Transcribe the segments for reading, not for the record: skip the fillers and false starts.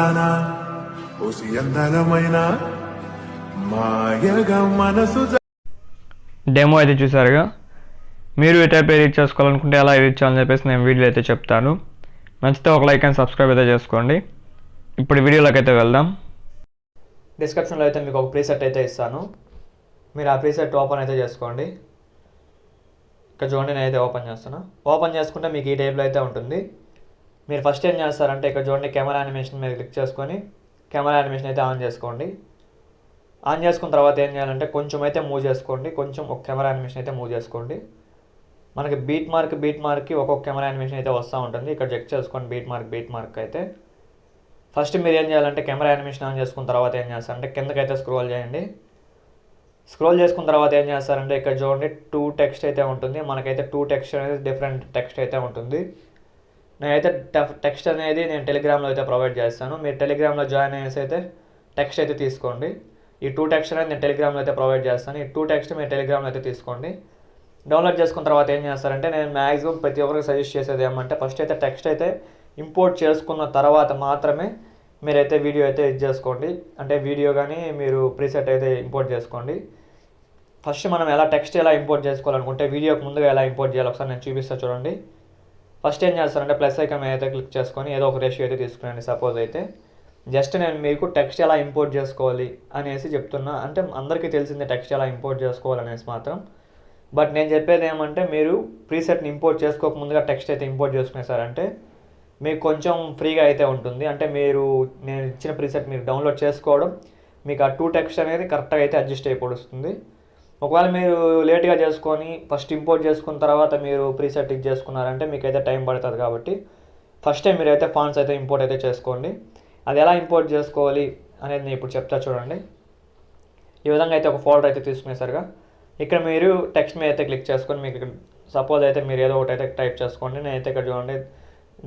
అందానా OC అందనమైన మాయగా మనసు. Demo అయితే చూసారుగా. మీరు ఈ టైప్ ఎడిట్ చేసుకోవాలనుకుంటే ఎలా ఎడిట్ చేయాలని చెప్పేసి నేను వీడియో అయితే చెప్తాను. నచ్చితే ఒక లైక్ అండ్ సబ్స్క్రైబ్ అయితే చేసుకోండి. ఇప్పుడు వీడియోలోకి అయితే వెళ్దాం. డిస్క్రిప్షన్లో అయితే మీకు ఒక ప్రీసెట్ అయితే ఇస్తాను. మీరు ఆ ప్రీసెట్ ఓపెన్ అయితే చేసుకోండి. ఇక్కడ చూడండి, నేను అయితే ఓపెన్ చేస్తాను. ఓపెన్ చేసుకుంటే మీకు ఈ టైప్లో అయితే ఉంటుంది. మీరు ఫస్ట్ ఏం చేస్తారంటే ఇక్కడ చూడండి, కెమెరా యానిమేషన్ మీద క్లిక్ చేసుకొని కెమెరా యానిమేషన్ అయితే ఆన్ చేసుకోండి. ఆన్ చేసుకున్న తర్వాత ఏం చేయాలంటే కొంచెం అయితే మూవ్ చేసుకోండి. కొంచెం ఒక కెమెరా యానిమేషన్ అయితే మూవ్ చేసుకోండి. మనకి బీట్ మార్క్కి ఒక్కొక్క కెమెరా యానిమేషన్ అయితే వస్తూ ఉంటుంది. ఇక్కడ చెక్ చేసుకోండి బీట్ మార్క్ అయితే. ఫస్ట్ మీరు ఏం చేయాలంటే కెమెరా యానిమేషన్ ఆన్ చేసుకున్న తర్వాత ఏం చేస్తారంటే కిందకైతే స్క్రోల్ చేయండి. స్క్రోల్ చేసుకున్న తర్వాత ఏం చేస్తారంటే ఇక్కడ చూడండి 2 టెక్స్ట్ అయితే ఉంటుంది. మనకైతే 2 టెక్స్ట్ అనేది డిఫరెంట్ టెక్స్ట్ అయితే ఉంటుంది. నేనైతే టెక్స్ట్ అనేది నేను టెలిగ్రామ్లో అయితే ప్రొవైడ్ చేస్తాను. మీరు టెలిగ్రామ్లో జాయిన్ అయ్యేసి అయితే టెక్స్ట్ అయితే తీసుకోండి. ఈ 2 టెక్స్ట్ అనేది నేను టెలిగ్రామ్లో అయితే ప్రొవైడ్ చేస్తాను. ఈ 2 టెక్స్ట్ మీరు టెలిగ్రామ్లో అయితే తీసుకోండి. డౌన్లోడ్ చేసుకున్న తర్వాత ఏం చేస్తారంటే నేను మ్యాక్సిమం ప్రతి ఒక్కరికి సజెస్ట్ చేసేది ఏమంటే ఫస్ట్ అయితే టెక్స్ట్ అయితే ఇంపోర్ట్ చేసుకున్న తర్వాత మాత్రమే మీరైతే వీడియో అయితే ఇది చేసుకోండి. అంటే వీడియో కానీ మీరు ప్రీసెట్ అయితే ఇంపోర్ట్ చేసుకోండి. ఫస్ట్ మనం టెక్స్ట్ ఎలా ఇంపోర్ట్ చేసుకోవాలనుకుంటే వీడియోకి ముందుగా ఎలా ఇంపోర్ట్ చేయాలి ఒకసారి నేను చూపిస్తాను చూడండి. ఫస్ట్ ఏం చేస్తారంటే ప్లస్ ఐకాన్ అయితే క్లిక్ చేసుకొని ఏదో ఒక రేషియో అయితే తీసుకురండి. సపోజ్ అయితే జస్ట్ నేను మీకు టెక్స్ట్ ఎలా ఇంపోర్ట్ చేసుకోవాలి అనేసి చెప్తున్నా. అంటే అందరికీ తెలిసిందే టెక్స్ట్ ఎలా ఇంపోర్ట్ చేసుకోవాలనేసి మాత్రం. బట్ నేను చెప్పేది ఏమంటే మీరు ప్రీసెట్ని ఇంపోర్ట్ చేసుకోకముందుగా టెక్స్ట్ అయితే ఇంపోర్ట్ చేసుకునేసారంటే మీకు కొంచెం ఫ్రీగా అయితే ఉంటుంది. అంటే నేను ఇచ్చిన ప్రీసెట్ మీరు డౌన్లోడ్ చేసుకోవడం మీకు ఆ 2 టెక్స్ట్ అనేది కరెక్ట్గా అయితే అడ్జస్ట్ అయిపోతుంది. ఒకవేళ మీరు లేట్గా చేసుకొని ఫస్ట్ ఇంపోర్ట్ చేసుకున్న తర్వాత మీరు ప్రీసెట్ ఇది చేసుకున్నారంటే మీకైతే టైం పడుతుంది. కాబట్టి ఫస్ట్ టైం మీరైతే ఫాంట్స్ అయితే ఇంపోర్ట్ అయితే చేసుకోండి. అది ఎలా ఇంపోర్ట్ చేసుకోవాలి అనేది నేను ఇప్పుడు చెప్తా చూడండి. ఈ విధంగా అయితే ఒక ఫోల్డర్ అయితే తీసుకునేసరిగా ఇక్కడ మీరు టెక్స్ట్ మీద అయితే క్లిక్ చేసుకొని మీకు సపోజ్ అయితే మీరు ఏదో ఒకటి అయితే టైప్ చేసుకోండి. నేనైతే ఇక్కడ చూడండి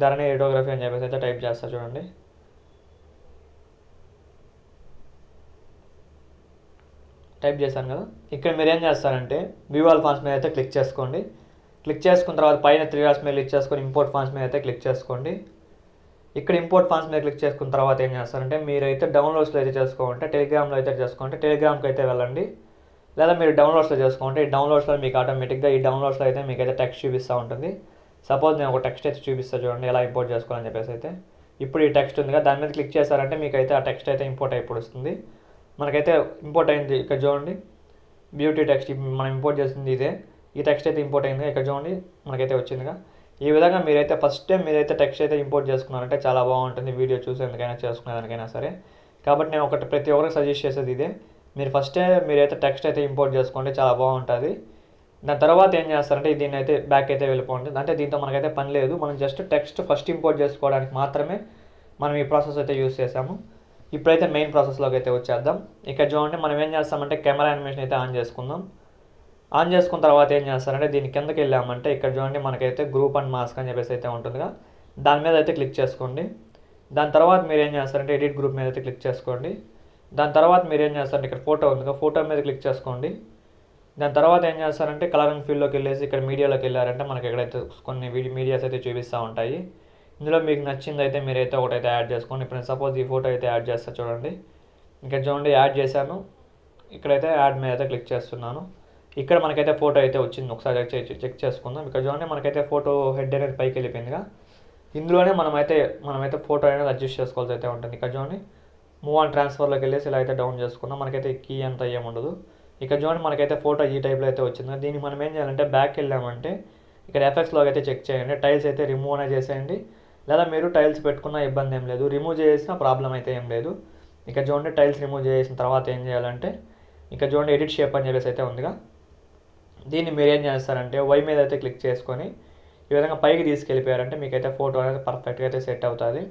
ధరణి ఎడిటోగ్రఫీ అని చెప్పేసి అయితే టైప్ చేస్తా చూడండి. టైప్ చేశాను కదా. ఇక్కడ మీరు ఏం చేస్తారంటే వ్యూ ఆల్ ఫాంట్స్ మీద అయితే క్లిక్ చేసుకోండి. క్లిక్ చేసుకున్న తర్వాత పైన 3 డాట్స్ మీద క్లిక్ చేసుకొని ఇంపోర్ట్ ఫాంట్స్ మీద అయితే క్లిక్ చేసుకోండి. ఇక్కడ ఇంపోర్ట్ ఫాంట్స్ మీద క్లిక్ చేసుకున్న తర్వాత ఏం చేస్తారంటే మీరైతే డౌన్లోడ్స్లో అయితే చేసుకోవాలంటే టెలిగ్రామ్లో అయితే చేసుకోండి. టెలిగ్రామ్కి అయితే వెళ్ళండి. లేదా మీరు డౌన్లోడ్స్లో చేసుకోండి. ఈ డౌన్లోడ్స్లో మీకు ఆటోమేటిక్గా ఈ డౌన్లోడ్స్లో అయితే మీకు అయితే టెక్స్ట్ చూపిస్తూ ఉంటుంది. సపోజ్ నేను ఒక టెక్స్ట్ అయితే చూపిస్తాను చూడండి ఎలా ఇంపోర్ట్ చేసుకోవాలని చెప్పేసి అయితే. ఇప్పుడు ఈ టెక్స్ట్ ఉంది కదా, దాని మీద క్లిక్ చేశారంటే మీకు అయితే ఆ టెక్స్ట్ అయితే ఇంపోర్ట్ అయిపోతుంది. మనకైతే ఇంపోర్ట్ అయింది. ఇక్కడ చూడండి బ్యూటీ టెక్స్ట్ మనం ఇంపోర్ట్ చేస్తుంది ఇదే. ఈ టెక్స్ట్ అయితే ఇంపోర్ట్ అయింది. ఇక్కడ చూడండి మనకైతే వచ్చిందిగా. ఈ విధంగా మీరైతే ఫస్ట్ టైం మీరైతే టెక్స్ట్ అయితే ఇంపోర్ట్ చేసుకున్నారంటే చాలా బాగుంటుంది వీడియో చూసేందుకైనా చేసుకునేదానికైనా సరే. కాబట్టి నేను ప్రతి ఒక్కరికి సజెస్ట్ చేసేది ఇదే. మీరు ఫస్టే మీరైతే టెక్స్ట్ అయితే ఇంపోర్ట్ చేసుకోండి, చాలా బాగుంటుంది. దాని తర్వాత ఏం చేస్తారంటే దీన్ని అయితే బ్యాక్ అయితే వెళ్ళిపోండి. అంటే దీంతో మనకైతే పని లేదు. మనం జస్ట్ టెక్స్ట్ ఫస్ట్ ఇంపోర్ట్ చేసుకోవడానికి మాత్రమే మనం ఈ ప్రాసెస్ అయితే యూస్ చేసాము. ఇప్పుడైతే మెయిన్ ప్రాసెస్లోకి అయితే వచ్చేద్దాం. ఇక్కడ చూడండి మనం ఏం చేస్తామంటే కెమెరా యానిమేషన్ అయితే ఆన్ చేసుకుందాం. ఆన్ చేసుకున్న తర్వాత ఏం చేస్తారంటే దీని కిందకి వెళ్ళామంటే ఇక్కడ చూడండి మనకైతే గ్రూప్ అండ్ మాస్క్ అని చెప్పేసి అయితే ఉంటుందిగా, దాని మీద అయితే క్లిక్ చేసుకోండి. దాని తర్వాత మీరు ఏం చేస్తారంటే ఎడిట్ గ్రూప్ మీద అయితే క్లిక్ చేసుకోండి. దాని తర్వాత మీరు ఏం చేస్తారంటే ఇక్కడ ఫోటో ఉందిగా, ఫోటో మీద క్లిక్ చేసుకోండి. దాని తర్వాత ఏం చేస్తారంటే కలర్ అండ్ ఫీల్డ్లోకి వెళ్ళేసి ఇక్కడ మీడియాలోకి వెళ్ళారంటే మనకి ఎక్కడైతే కొన్ని మీడియాస్ అయితే చూపిస్తూ ఉంటాయి. ఇందులో మీకు నచ్చింది అయితే మీరైతే ఒకటైతే యాడ్ చేసుకోండి. ఇప్పుడు నేను సపోజ్ ఈ ఫోటో అయితే యాడ్ చేస్తా చూడండి. ఇక్కడ చూడండి యాడ్ చేశాను. ఇక్కడైతే యాడ్ మీద అయితే క్లిక్ చేస్తున్నాను. ఇక్కడ మనకైతే ఫోటో అయితే వచ్చింది. ఒకసారి చెక్ చేసుకుందాం. ఇక్కడ చూడండి మనకైతే ఫోటో హెడ్ అనేది పైకి వెళ్ళిపోయిందిగా. ఇందులోనే మనమైతే ఫోటో అనేది అడ్జస్ట్ చేసుకోవాల్సి అయితే ఉంటుంది. ఇక్కడ చూడండి మూవ్ ఆన్ ట్రాన్స్ఫర్లోకి వెళ్ళేసి ఇలా అయితే డౌన్ చేసుకుందాం. మనకైతే కీ అంత ఏముండదు. ఇక్కడ చూడండి మనకైతే ఫోటో ఈ టైప్లో అయితే వచ్చింది. దీన్ని మనం ఏం చేయాలంటే బ్యాక్ వెళ్ళామంటే ఇక్కడ ఎఫెక్ట్స్లోకి అయితే చెక్ చేయండి. టైల్స్ అయితే రిమూవ్ అనేది చేసేయండి. లేదా మీరు టైల్స్ పెట్టుకున్న ఇబ్బంది ఏం లేదు, రిమూవ్ చేసిన ప్రాబ్లం అయితే ఏం లేదు. ఇక్కడ చూడండి టైల్స్ రిమూవ్ చేసిన తర్వాత ఏం చేయాలంటే ఇక్కడ చూడండి ఎడిట్ షేప్ అని చెప్పేసి అయితే ఉందిగా, దీన్ని మీరు ఏం చేస్తారంటే వై మీద అయితే క్లిక్ చేసుకొని ఈ విధంగా పైకి తీసుకెళ్ళిపోయారంటే మీకైతే ఫోటో అనేది పర్ఫెక్ట్గా అయితే సెట్ అవుతుంది.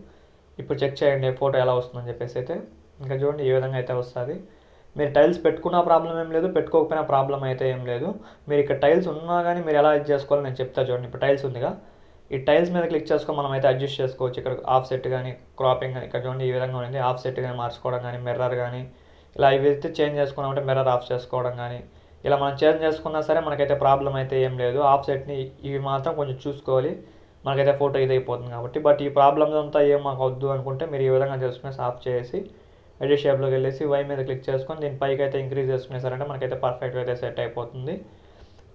ఇప్పుడు చెక్ చేయండి ఫోటో ఎలా వస్తుందని చెప్పేసి అయితే. ఇంకా చూడండి ఈ విధంగా అయితే వస్తుంది. మీరు టైల్స్ పెట్టుకున్న ప్రాబ్లం ఏం లేదు, పెట్టుకోకపోయినా ప్రాబ్లం అయితే ఏం లేదు. మీరు ఇక్కడ టైల్స్ ఉన్నా కానీ మీరు ఎలా ఇది చేసుకోవాలో నేను చెప్తా చూడండి. ఇప్పుడు టైల్స్ ఉందిగా, ఈ టైల్స్ మీద క్లిక్ చేసుకొని మనం అయితే అడ్జస్ట్ చేసుకోవచ్చు. ఇక్కడ ఆఫ్ సెట్ కానీ క్రాపింగ్ కానీ ఇక్కడ చూడండి ఈ విధంగా ఉంది. ఆఫ్ సెట్ కానీ మార్చుకోవడం కానీ మిర్రర్ కానీ ఇలా ఇవి అయితే చేంజ్ చేసుకున్నామంటే మిర్రర్ ఆఫ్ చేసుకోవడం కానీ ఇలా మనం చేంజ్ చేసుకున్నా సరే మనకైతే ప్రాబ్లం అయితే ఏం లేదు. ఆఫ్ సెట్ని ఇవి మాత్రం కొంచెం చూసుకోవాలి. మనకైతే ఫోటో ఇది అయిపోతుంది కాబట్టి. బట్ ఈ ప్రాబ్లమ్స్ అంతా ఏం మాకు వద్దు అనుకుంటే మీరు ఈ విధంగా చేసుకుని ఆఫ్ చేసి ఎడిట్ షేప్లోకి వెళ్ళేసి వై మీద క్లిక్ చేసుకొని దీని పైకి అయితే ఇంక్రీజ్ చేసుకునేసారంటే మనకైతే పర్ఫెక్ట్గా అయితే సెట్ అయిపోతుంది.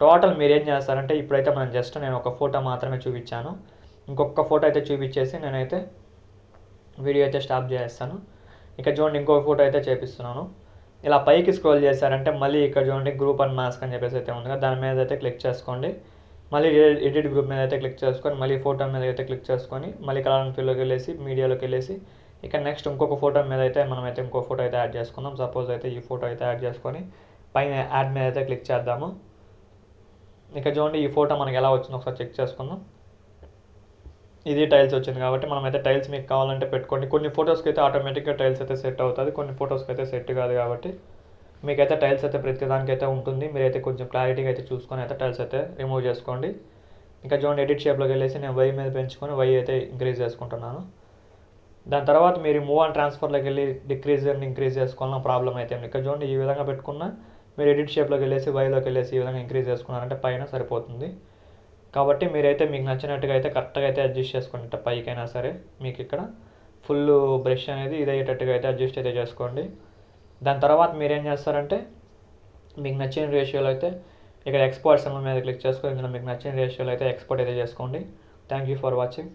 టోటల్ మీరు ఏం చేస్తారంటే ఇప్పుడైతే మనం జస్ట్ నేను ఒక ఫోటో మాత్రమే చూపించాను. ఇంకొక ఫోటో అయితే చూపించేసి నేనైతే వీడియో అయితే స్టాప్ చేస్తాను. ఇక్కడ చూడండి ఇంకొక ఫోటో అయితే చేపిస్తున్నాను. ఇలా పైకి స్క్రోల్ చేశారంటే మళ్ళీ ఇక్కడ చూడండి గ్రూప్ అండ్ మాస్క్ అని చెప్పేసి అయితే ఉంది కదా, దాని మీద అయితే క్లిక్ చేసుకోండి. మళ్ళీ ఎడిట్ గ్రూప్ మీద అయితే క్లిక్ చేసుకొని మళ్ళీ ఫోటో మీద అయితే క్లిక్ చేసుకొని మళ్ళీ కలర్ అండ్ ఫిల్లోకి వెళ్ళేసి మీడియాలోకి వెళ్ళేసి ఇక్కడ నెక్స్ట్ ఇంకొక ఫోటో మీద అయితే మనమైతే ఇంకో ఫోటో అయితే యాడ్ చేసుకుందాం. సపోజ్ అయితే ఈ ఫోటో అయితే యాడ్ చేసుకొని పైన యాడ్ మీద అయితే క్లిక్ చేద్దాము. ఇక్కడ చూడండి ఈ ఫోటో మనకి ఎలా వచ్చిందో ఒకసారి చెక్ చేసుకుందాం. ఇది టైల్స్ వచ్చింది కాబట్టి మనమైతే టైల్స్ మీకు కావాలంటే పెట్టుకోండి. కొన్ని ఫొటోస్కి అయితే ఆటోమేటిక్గా టైల్స్ అయితే సెట్ అవుతుంది, కొన్ని ఫొటోస్కి అయితే సెట్ కాదు కాబట్టి మీకైతే టైల్స్ అయితే ప్రతి దానికి అయితే ఉంటుంది. మీరైతే కొంచెం క్లారిటీగా అయితే చూసుకొని అయితే టైల్స్ అయితే రిమూవ్ చేసుకోండి. ఇంకా చూడండి ఎడిట్ షేప్లోకి వెళ్ళేసి నేను వై మీద పెంచుకొని వై అయితే ఇంక్రీజ్ చేసుకుంటున్నాను. దాని తర్వాత మీరు మూవ్ అండ్ ట్రాన్స్ఫర్లోకి వెళ్ళి డిక్రీజ్ అండ్ ఇంక్రీజ్ చేసుకోవాలన్న ప్రాబ్లం అయితే ఇక్కడ చూడండి ఈ విధంగా పెట్టుకున్నా మీరు ఎడిట్ షేప్లోకి వెళ్ళేసి వైలోకి వెళ్ళేసి ఈ విధంగా ఇంక్రీజ్ చేసుకున్నారంటే పైన సరిపోతుంది. కాబట్టి మీరైతే మీకు నచ్చినట్టుగా అయితే కరెక్ట్గా అయితే అడ్జస్ట్ చేసుకోండి. పైకైనా సరే మీకు ఇక్కడ ఫుల్ బ్రష్ అనేది ఇది అయ్యేటట్టుగా అయితే అడ్జస్ట్ అయితే చేసుకోండి. దాని తర్వాత మీరు ఏం చేస్తారంటే మీకు నచ్చిన రేషియోలో అయితే ఇక్కడ ఎక్స్పోర్ట్ సింబల్ మీద క్లిక్ చేసుకొని ఇందులో మీకు నచ్చిన రేషియోలో అయితే ఎక్స్పోర్ట్ అయితే చేసుకోండి. Thank you for watching.